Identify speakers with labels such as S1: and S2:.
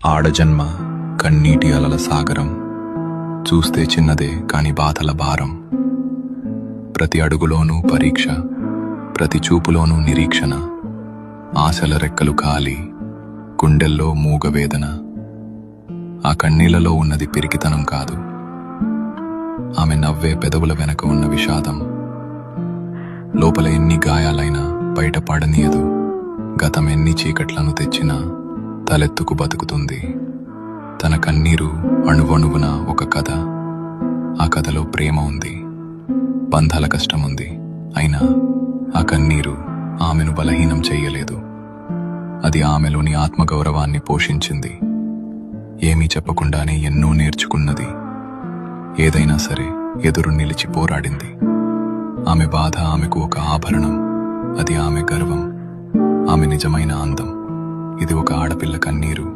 S1: ఆడజన్మ కన్నీటి అలల సాగరం, చూస్తే చిన్నదే కాని బాధల భారం. ప్రతి అడుగులోనూ పరీక్ష, ప్రతి చూపులోనూ నిరీక్షణ. ఆశల రెక్కలు కాలి, గుండెల్లో మూగవేదన. ఆ కన్నీళ్లలో ఉన్నది పిరికితనం కాదు, ఆమె నవ్వే పెదవుల వెనక ఉన్న విషాదం. లోపల ఎన్ని గాయాలైనా బయట పడనీయదు, గతం ఎన్ని చీకట్లను తెచ్చినా తలెత్తుకు బతుకుతుంది. తన కన్నీరు అణువణువున ఒక కథ. ఆ కథలో ప్రేమ ఉంది, బంధాల కష్టముంది. అయినా ఆ కన్నీరు ఆమెను బలహీనం చెయ్యలేదు. అది ఆమెలోని ఆత్మగౌరవాన్ని పోషించింది. ఏమీ చెప్పకుండానే ఎన్నో నేర్చుకున్నది. ఏదైనా సరే ఎదురు నిలిచి పోరాడింది. ఆమె బాధ ఆమెకు ఒక ఆభరణం, అది ఆమె గర్వం, ఆమె నిజమైన అందం. ఇది ఒక ఆడపిల్ల కన్నీరు.